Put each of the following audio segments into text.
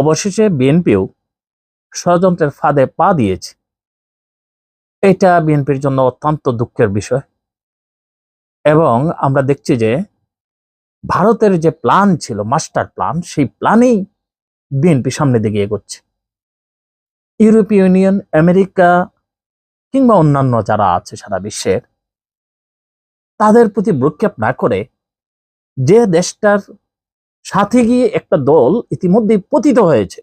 অবশেষে বিএনপিও ষড়যন্ত্রের ফাঁদে পা দিয়েছে। এটা বিএনপির জন্য অত্যন্ত দুঃখের বিষয়। এবং আমরা দেখছি যে ভারতের যে প্ল্যান ছিল, মাস্টার প্ল্যান, সেই প্ল্যানেই বিএনপি সামনে দিকে এগোচ্ছে। ইউরোপীয় ইউনিয়ন, আমেরিকা কিংবা অন্যান্য যারা আছে সারা বিশ্বের, তাদের প্রতি ভ্রুক্ষেপ না করে যে দেশটার সাথে গিয়ে একটা দল ইতিমধ্যেই পতিত হয়েছে,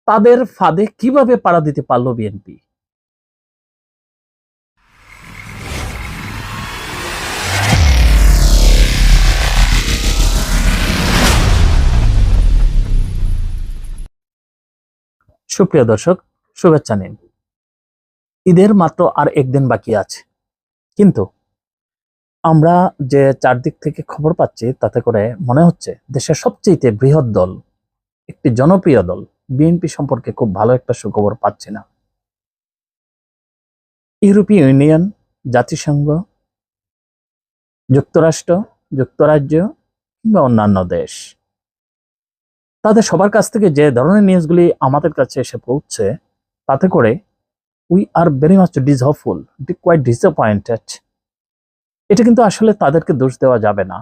তাদের ফাঁদে কিভাবে পাড়া দিতে পারলো বিএনপি? সুপ্রিয় দর্শক, শুভেচ্ছা নিন। ঈদের মাত্র আর একদিন বাকি আছে, কিন্তু আমরা যে চারদিক থেকে খবর পাচ্ছি তাতে করে মনে হচ্ছে দেশের সবচেয়ে বৃহৎ দল, একটি জনপ্রিয় দল বিএনপি সম্পর্কে খুব ভালো একটা সুখবর পাচ্ছি না। ইউরোপীয় ইউনিয়ন, জাতিসংঘ, যুক্তরাষ্ট্র, যুক্তরাজ্য কিংবা অন্যান্য দেশ, তাদের সবার কাছ থেকে যে ধরনের নিউজগুলি আমাদের কাছে এসে পৌঁছছে, তাতে করে we are very much dishopeful, quite disappointed. এটা কিন্তু আসলে তাদেরকে দোষ দেওয়া যাবে না,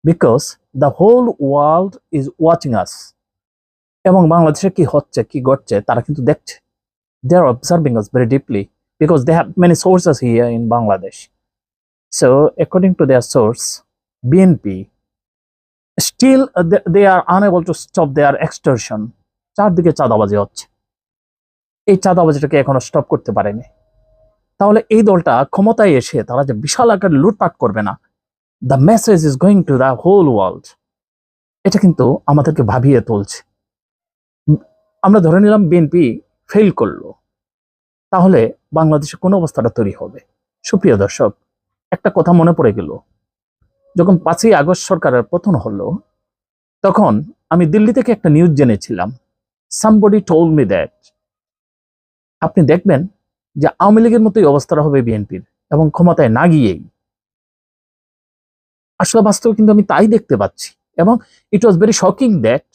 because the whole world is watching us. এবং বাংলাদেশে কি হচ্ছে, কি ঘটছে, তারা কিন্তু দেখছে। They are observing us very deeply, because they have many sources here in Bangladesh. So according to their source, BNP still they are unable to stop their extortion. চারদিকে চাঁদাবাজি হচ্ছে, এই চাঁদাবাজিটাকে এখনো স্টপ করতে পারেনি। তাহলে এই দলটা ক্ষমতায় এসে তারা যে বিশাল আকারে লুটপাট করবে না, the message is going to the whole world, এটা কিন্তু আমাদেরকে ভাবিয়ে তুলছে। আমরা ধরে নিলাম বিএনপি ফেল করলো, তাহলে বাংলাদেশে কোন অবস্থাটা তৈরি হবে? সুপ্রিয় দর্শক, একটা কথা মনে পড়ে গেল। যখন 5ই আগস্ট সরকারের পতন হলো, তখন আমি দিল্লি থেকে একটা নিউজ জেনেছিলাম। somebody told me that আপনি দেখবেন যে আওয়ামী লীগের মতোই অবস্থাটা হবে বিএনপির, এবং ক্ষমতায় না গিয়েই। আসলে বাস্তবে কিন্তু আমি তাই দেখতে পাচ্ছি, এবং ইট ওয়াজ ভেরি শকিং দ্যাট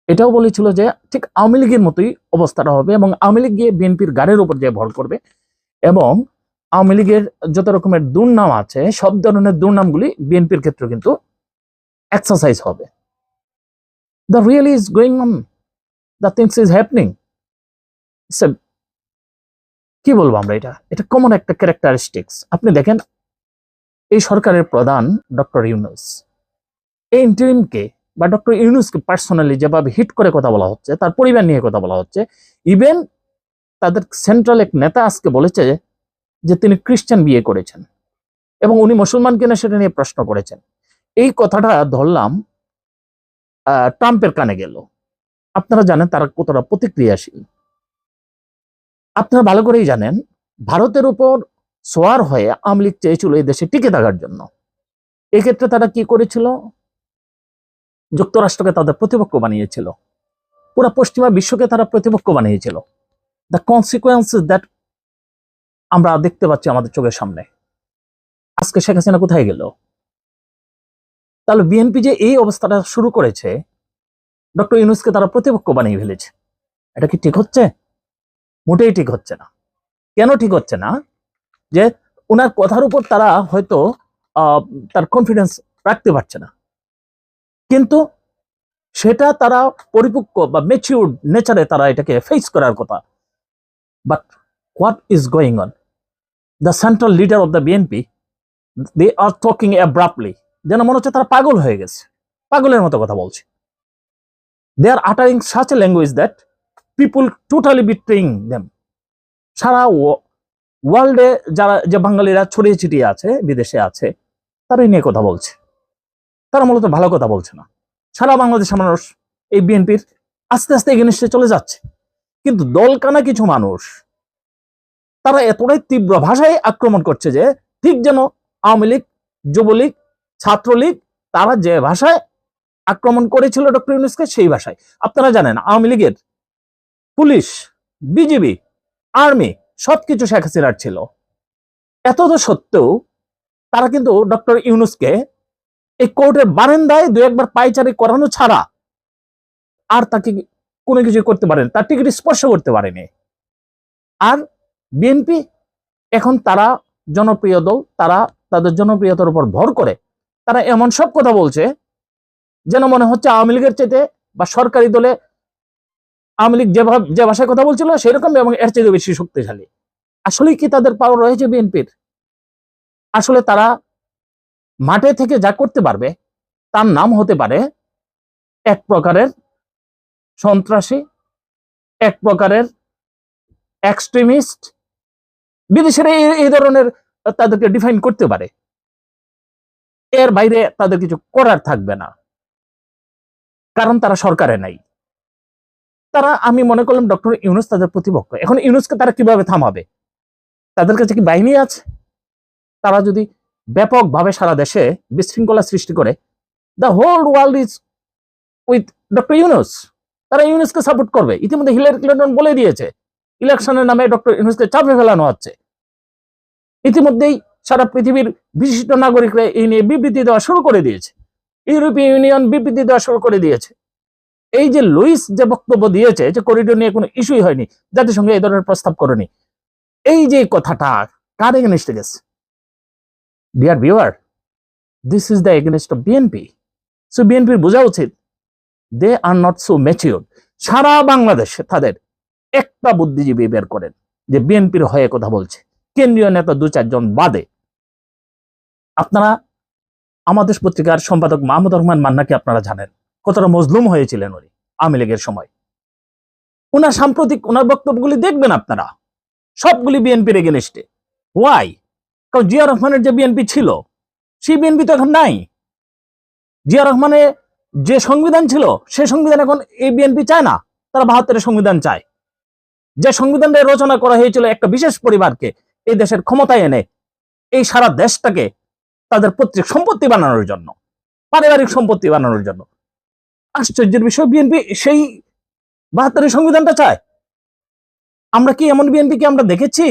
এটাও বলেছিল যে ঠিক আওয়ামী লীগের মতোই অবস্থাটা হবে, এবং আওয়ামী লীগ গিয়ে বিএনপির গাড়ির উপর যে ভর করবে, এবং আওয়ামী লীগের যত রকমের দুর্নাম আছে সব ধরনের দুর্নামগুলি বিএনপির ক্ষেত্রে কিন্তু এক্সারসাইজ হবে। The really is going on, the things is happening. কি বলবো আমরা, এটা কমন একটা ক্যারেক্টারিস্টিক্স। আপনি দেখেন, এই সরকারের প্রধান ডক্টর ইউনূস, এই ইন্টারিমকে বা ডক্টর ইউনূসকে পার্সোনালি যেভাবে হিট করে কথা বলা হচ্ছে, তার পরিবার নিয়ে কথা বলা হচ্ছে, ইভেন তাদের সেন্ট্রাল এক নেতা আজকে বলেছে যে তিনি খ্রিস্টান বিয়ে করেছেন এবং উনি মুসলমান কিনা সেটা নিয়ে প্রশ্ন করেছেন। এই কথাটা ধরলাম ট্রাম্পের কানে গেল। আপনারা জানেন তারা কতটা প্রতিক্রিয়াশীল। আপনারা ভালো করেই জানেন, ভারতের উপর সোয়ার হয়ে আওয়ামী লীগ চেয়েছিল এই দেশে টিকে থাকার জন্য। এক্ষেত্রে তারা কি করেছিল? যুক্তরাষ্ট্রকে তাদের প্রতিপক্ষ বানিয়েছিল, পুরো পশ্চিমা বিশ্বকে তারা প্রতিপক্ষ বানিয়েছিল। দ্য কনসিকুয়েন্সেস দ্যাট আমরা দেখতে পাচ্ছি আমাদের চোখের সামনে। আজকে শেখ হাসিনা কোথায় গেল? তাহলে বিএনপি যে এই অবস্থাটা শুরু করেছে, ডক্টর ইউনূসকে তারা প্রতিপক্ষ বানিয়ে ফেলেছে। এটা কি ঠিক হচ্ছে? মোটেই ঠিক হচ্ছে না। কেন ঠিক হচ্ছে না? যে ওনার কথার উপর তারা হয়তো তার কনফিডেন্স রাখতে পারছে না, কিন্তু সেটা তারা পরিপক্ক বা ম্যাচিউরড নেচারে তারা এটাকে ফেস করার কথা। But what is going on? The central leader of the BNP, they are talking abruptly, যেন মনে হচ্ছে তারা পাগল হয়ে গেছে, পাগলের মতো কথা বলছে। They are uttering such a language that people totally betraying them. সারা ওয়ার্ল্ডে যারা যে বাঙালিরা ছড়িয়ে ছিটিয়ে আছে, বিদেশে আছে, তারাই নিয়ে কথা বলছে। তারা মূলত ভালো কথা বলছে না। সারা বাংলাদেশের মানুষ এই বিএনপির আস্তে আস্তে এগেনিস্টে চলে যাচ্ছে, কিন্তু দলকানা কিছু মানুষ তারা এতটাই তীব্র ভাষায় আক্রমণ করছে যে ঠিক যেন আওয়ামী লীগ, যুবলীগ, ছাত্রলীগ তারা যে ভাষায় আক্রমণ করেছিল ডক্টর ইউনূসকে, সেই ভাষায়। আপনারা জানেন আওয়ামী লীগের পুলিশ, বিজিবি, আর্মি সবকিছু শেখ হাসিনার ছিল। এত সত্ত্বেও তারা কিন্তু ডক্টর ইউনূসকে এই কোর্টের বারান্দায় দু একবার পায়চারি করানো ছাড়া আর তাকে কোনো কিছু করতে পারেনি, তার টিকিট স্পর্শ করতে পারেনি। আর বিএনপি এখন তারা জনপ্রিয় দল, তারা তাদের জনপ্রিয়তার উপর ভর করে তারা এমন সব কথা বলছে যেন মনে হচ্ছে আওয়ামী লীগের চাইতে বা সরকারি দলে আওয়ামী লীগ যেভাবে যে ভাষায় কথা বলছিল সেরকম এবং এর চাইতে বেশি শক্তিশালী। আসলে কি তাদের পাওয়ার রয়েছে বিএনপির? আসলে তারা মাঠে থেকে যা করতে পারবে তার নাম হতে পারে এক প্রকারের সন্ত্রাসী, এক প্রকারের এক্সট্রিমিস্ট। বিদেশের এই ধরনের তাদেরকে ডিফাইন করতে পারে, এর বাইরে তাদের কিছু করার থাকবে না, কারণ তারা সরকারে নাই। তারা, আমি মনে করলাম ডক্টর ইউনূস তাদের প্রতিপক্ষ। এখন ইউনূসকে তারা কিভাবে থামাবে? তাদের কাছে কি বাহিনী আছে? তারা যদি ব্যাপকভাবে সারা দেশে বিশৃঙ্খলা সৃষ্টি করে, the whole world is with doctor Yunus, তারা ইউনূসকে সাপোর্ট করবে। ইতিমধ্যে হিলারি ক্লিন্টন বলে দিয়েছে ইলেকশনের নামে ডক্টর ইউনূসকে চাপে ফেলানো হচ্ছে। ইতিমধ্যেই সারা পৃথিবীর বিশিষ্ট নাগরিকরা এই নিয়ে বিবৃতি দেওয়া শুরু করে দিয়েছে, ইউরোপীয় ইউনিয়ন বিবৃতি দেওয়া শুরু করে দিয়েছে। এই যে লুইস যে বক্তব্য দিয়েছে যে করিডোর নিয়ে কোনো ইস্যুই হয়নি, জাতিসংঘ এই ধরনের প্রস্তাব করেনি, এই যে কথাটা কার এগেনস্টে গেছে? Dear viewer, this is the against of BNP. So বিএনপির বোঝা উচিত দে আর নট সো ম্যাচিওর। সারা বাংলাদেশে তাদের একটা বুদ্ধিজীবী বের করেন যে বিএনপির হয়ে কথা বলছে, কেন্দ্রীয় নেতা 2-4 জন বাদে। আপনারা আমাদের পত্রিকার সম্পাদক মাহমুদুর রহমান মান্নাকে আপনারা জানেন কতটা মজলুম হয়েছিলেন উনি আওয়ামী লীগের সময়। ওনার সাম্প্রতিক ওনার বক্তব্যগুলি দেখবেন আপনারা, সবগুলি বিএনপির এগেনস্টে। ওয়াই? কারণ জিয়া রহমানের যে বিএনপি ছিল সেই বিএনপি তো এখন নাই। জিয়া রহমানের যে সংবিধান ছিল সে সংবিধান এখন এই বিএনপি চায় না, তারা 72-এর সংবিধান চায়। যে সংবিধানটা রচনা করা হয়েছিল একটা বিশেষ পরিবারকে এই দেশের ক্ষমতায় এনে এই সারা দেশটাকে তাদের পৈতৃক সম্পত্তি বানানোর জন্য, পারিবারিক সম্পত্তি বানানোর জন্য। আশ্চর্যের বিষয়, বিএনপি সেই 72-এর সংবিধানটা চায়। আমরা কি এমন বিএনপি কি আমরা দেখেছি?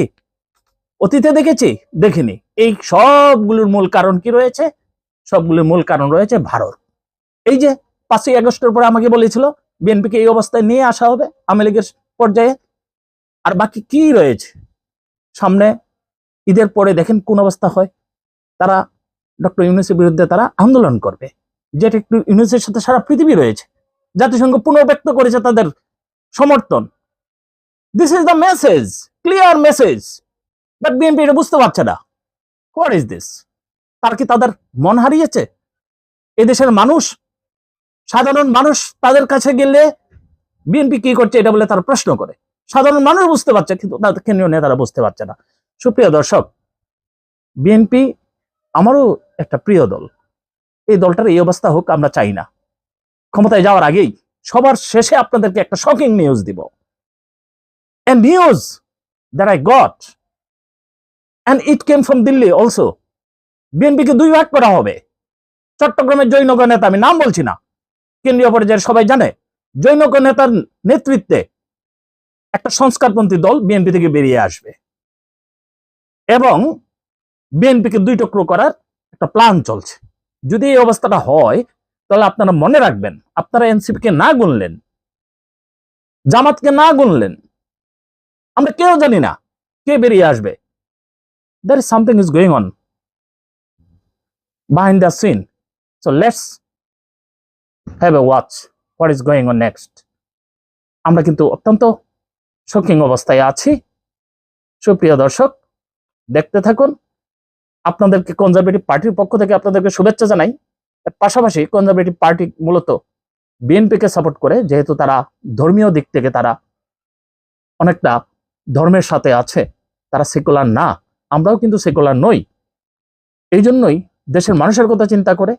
অতীতে দেখেছি? দেখিনি। এই সবগুলোর মূল কারণ কি রয়েছে? সবগুলোর মূল কারণ রয়েছে ভারত। এই যে 5ই আগস্টের পরে আমাকে বলেছিল বিএনপিকে এই অবস্থায় নিয়ে আসা হবে আওয়ামী লীগের পর্যায়ে। আর বাকি কি রয়েছে? সামনে ঈদের পরে দেখেন কোন অবস্থা হয়। তারা ডক্টর ইউনূসের বিরুদ্ধে তারা আন্দোলন করবে, যেটা একটু ইউনূসের সাথে সারা পৃথিবী রয়েছে। জাতিসংঘ পুনর্ব্যক্ত করেছে তাদের সমর্থন। This is the message, clear message, but BNP এটা বুঝতে পারছে না। What is this? তার কি তাদের মন হারিয়েছে? এদেশের মানুষ, সাধারণ মানুষ তাদের কাছে গেলে বিএনপি কি করছে এটা বলে তারা প্রশ্ন করে। সাধারণ মানুষ বুঝতে পারছে, কিন্তু তাদের কেন্দ্রীয় নেতারা বুঝতে পারছে না। সুপ্রিয় দর্শক, বিএনপি আমারও একটা প্রিয় দল। এই দলটার এই অবস্থা হোক আমরা চাই না। ক্ষমতায় যাওয়ার আগেই সবার শেষে আপনাদেরকে একটা শকিং নিউজ দিব। A news that I got, and it came from Delhi also. বিএনপিকে 2 ভাগ করা হবে। চট্টগ্রামের জৈনগণ নেতা, আমি নাম বলছি না, কেন্দ্রীয় পর্যায়ের সবাই জানে, জৈনগণ নেতার নেতৃত্বে একটা সংস্কারপন্থী দল বিএনপি থেকে বেরিয়ে আসবে এবং বিএনপিকে 2 টুকরো করার একটা প্ল্যান চলছে। যদি এই অবস্থাটা হয় তাহলে আপনারা মনে রাখবেন, আপনারা এনসিপিকে না গুনলেন, জামাতকে না গুনলেন, আমরা কেউ জানি না কে বেরিয়ে আসবে। There is something is going on behind the scene. So let's have a watch what is going on next. আমরা কিন্তু অত্যন্ত শকিং অবস্থায় আছি। সুপ্রিয় দর্শক, দেখতে থাকুন। আপনাদেরকে কনজারভেটিভ পার্টির পক্ষ থেকে আপনাদেরকে শুভেচ্ছা জানাই। এর পাশাপাশি কনজারভেটিভ পার্টি মূলত বিএনপিকে সাপোর্ট করে, যেহেতু তারা ধর্মীয় দিক থেকে তারা অনেকটা ধর্মের সাথে আছে, তারা সেকুলার না। আমরাও কিন্তু সেকুলার নই। এই জন্যই দেশের মানুষের কথা চিন্তা করে,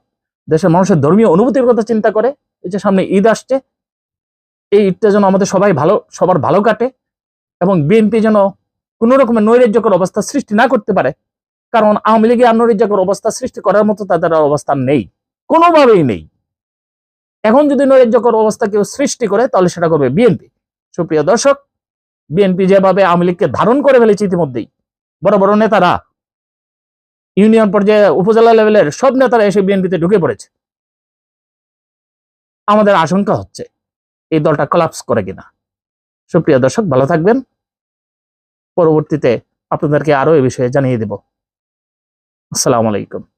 দেশের মানুষের ধর্মীয় অনুভূতির কথা চিন্তা করে, এই যে সামনে ঈদ আসছে, এই ঈদটা যেন আমাদের সবার ভালো কাটে এবং বিএনপি যেন কোনো রকমের নৈরাজ্যকর অবস্থা সৃষ্টি না করতে পারে। কারণ আওয়ামী লীগে আর নৈরাজ্যকর অবস্থা সৃষ্টি করার মতো তাদের আর অবস্থান নেই, কোনোভাবেই নেই। এখন যদি নৈরাজ্যকর অবস্থা কেউ সৃষ্টি করে তাহলে সেটা করবে বিএনপি। সুপ্রিয় দর্শক, বিএনপি যেভাবে আওয়ামী লীগকে ধারণ করে ফেলেছে ইতিমধ্যেই, বড় বড় নেতারা, ইউনিয়ন পর্যায়ে উপজেলা লেভেলের সব নেতারা এসে বিএনপিতে ঢুকে পড়েছে। আমাদের আশঙ্কা হচ্ছে এই দলটা কোলাপস করে কিনা। সুপ্রিয় দর্শক, ভালো থাকবেন। পরবর্তীতে আপনাদেরকে আরো এই বিষয়ে জানিয়ে দেব। আসসালামু আলাইকুম।